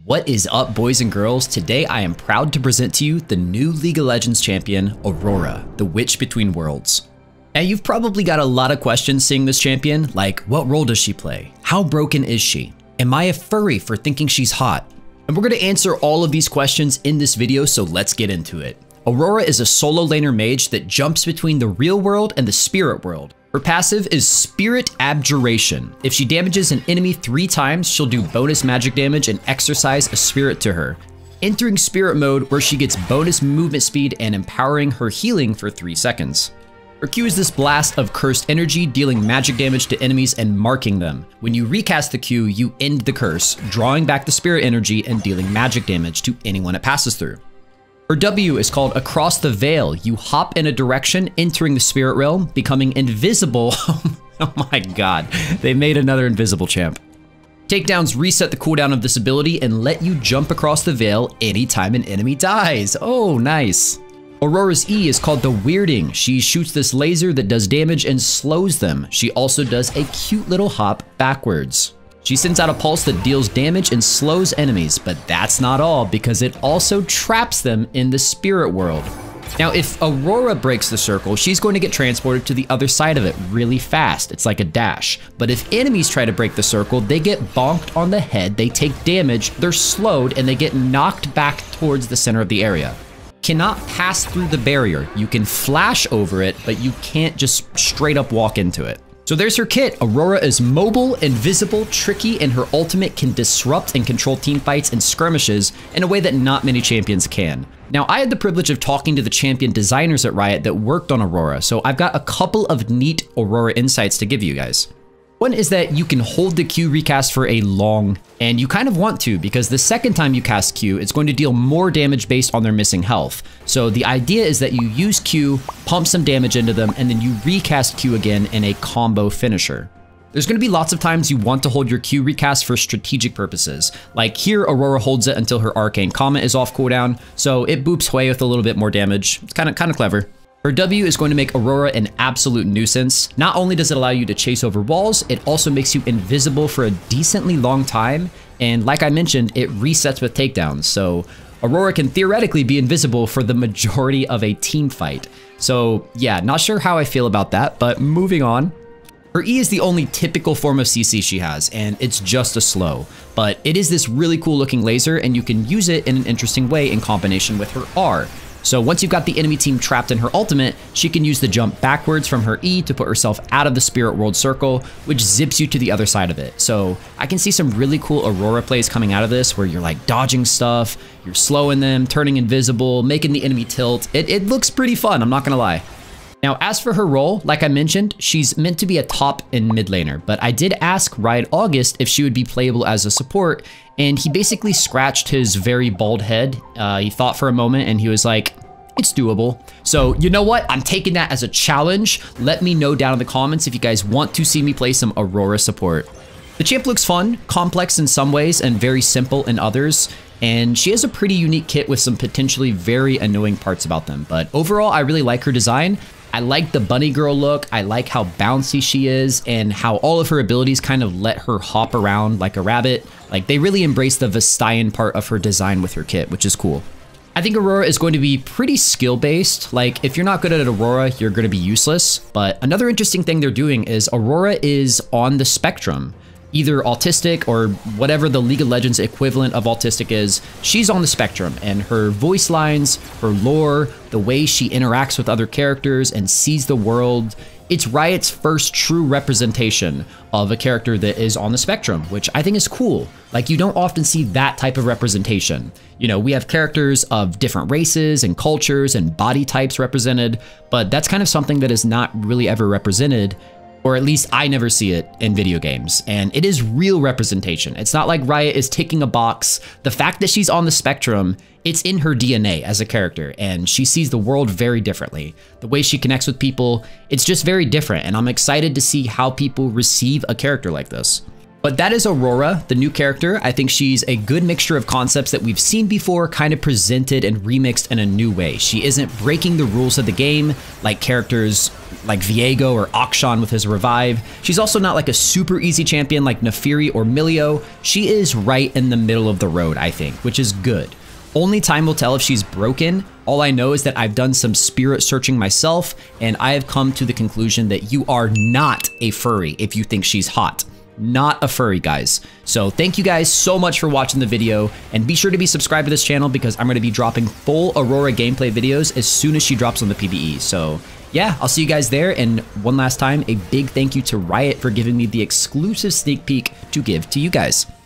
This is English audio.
What is up, boys and girls? Today I am proud to present to you the new League of Legends champion, Aurora, the Witch Between Worlds. Now you've probably got a lot of questions seeing this champion, like what role does she play? How broken is she? Am I a furry for thinking she's hot? And we're going to answer all of these questions in this video, so let's get into it. Aurora is a solo laner mage that jumps between the real world and the spirit world. Her passive is Spirit Abjuration. If she damages an enemy 3 times, she'll do bonus magic damage and exercise a spirit to her, entering spirit mode where she gets bonus movement speed and empowering her healing for 3 seconds. Her Q is this blast of cursed energy, dealing magic damage to enemies and marking them. When you recast the Q, you end the curse, drawing back the spirit energy and dealing magic damage to anyone it passes through. Her W is called Across the Veil. You hop in a direction, entering the spirit realm, becoming invisible. Oh my god, they made another invisible champ. Takedowns reset the cooldown of this ability and let you jump across the veil anytime an enemy dies. Oh, nice. Aurora's E is called the Weirding. She shoots this laser that does damage and slows them. She also does a cute little hop backwards. She sends out a pulse that deals damage and slows enemies, but that's not all, because it also traps them in the spirit world. Now, if Aurora breaks the circle, she's going to get transported to the other side of it really fast. It's like a dash. But if enemies try to break the circle, they get bonked on the head, they take damage, they're slowed, and they get knocked back towards the center of the area. Cannot pass through the barrier. You can flash over it, but you can't just straight up walk into it. So there's her kit. Aurora is mobile, invisible, tricky, and her ultimate can disrupt and control teamfights and skirmishes in a way that not many champions can. Now, I had the privilege of talking to the champion designers at Riot that worked on Aurora, so I've got a couple of neat Aurora insights to give you guys. One is that you can hold the Q recast for a long, and you kind of want to, because the second time you cast Q, it's going to deal more damage based on their missing health. So the idea is that you use Q, pump some damage into them, and then you recast Q again in a combo finisher. There's going to be lots of times you want to hold your Q recast for strategic purposes. Like here, Aurora holds it until her Arcane Comment is off cooldown, so it boops Hui with a little bit more damage. It's kind of clever. Her W is going to make Aurora an absolute nuisance. Not only does it allow you to chase over walls, it also makes you invisible for a decently long time. And like I mentioned, it resets with takedowns. So Aurora can theoretically be invisible for the majority of a team fight. So yeah, not sure how I feel about that, but moving on. Her E is the only typical form of CC she has, and it's just a slow. But it is this really cool looking laser, and you can use it in an interesting way in combination with her R. So once you've got the enemy team trapped in her ultimate, she can use the jump backwards from her E to put herself out of the spirit world circle, which zips you to the other side of it. So I can see some really cool Aurora plays coming out of this, where you're like dodging stuff, you're slowing them, turning invisible, making the enemy tilt. It looks pretty fun, I'm not gonna lie. Now, as for her role, like I mentioned, she's meant to be a top and mid laner, but I did ask Riot August if she would be playable as a support, and he basically scratched his very bald head. He thought for a moment and he was like, it's doable. So you know what? I'm taking that as a challenge. Let me know down in the comments if you guys want to see me play some Aurora support. The champ looks fun, complex in some ways, and very simple in others. And she has a pretty unique kit with some potentially very annoying parts about them. But overall, I really like her design. I like the bunny girl look, I like how bouncy she is, and how all of her abilities kind of let her hop around like a rabbit. Like, they really embrace the Vestian part of her design with her kit, which is cool. I think Aurora is going to be pretty skill-based. Like, if you're not good at Aurora, you're going to be useless. But another interesting thing they're doing is Aurora is on the spectrum. Either autistic or whatever the League of Legends equivalent of autistic is, she's on the spectrum, and her voice lines, her lore, the way she interacts with other characters and sees the world, it's Riot's first true representation of a character that is on the spectrum, which I think is cool. Like, you don't often see that type of representation. You know, we have characters of different races and cultures and body types represented, but that's kind of something that is not really ever represented, or at least I never see it in video games, and it is real representation. It's not like Riot is ticking a box. The fact that she's on the spectrum, it's in her DNA as a character, and she sees the world very differently. The way she connects with people, it's just very different, and I'm excited to see how people receive a character like this. But that is Aurora, the new character. I think she's a good mixture of concepts that we've seen before, kind of presented and remixed in a new way. She isn't breaking the rules of the game like characters like Viego or Akshan with his revive. She's also not like a super easy champion like Nefiri or Milio. She is right in the middle of the road, I think, which is good. Only time will tell if she's broken. All I know is that I've done some spirit searching myself, and I have come to the conclusion that you are not a furry if you think she's hot. Not a furry, guys. So thank you guys so much for watching the video, and be sure to be subscribed to this channel because I'm going to be dropping full Aurora gameplay videos as soon as she drops on the PvE. So yeah, I'll see you guys there, and one last time, a big thank you to Riot for giving me the exclusive sneak peek to give to you guys.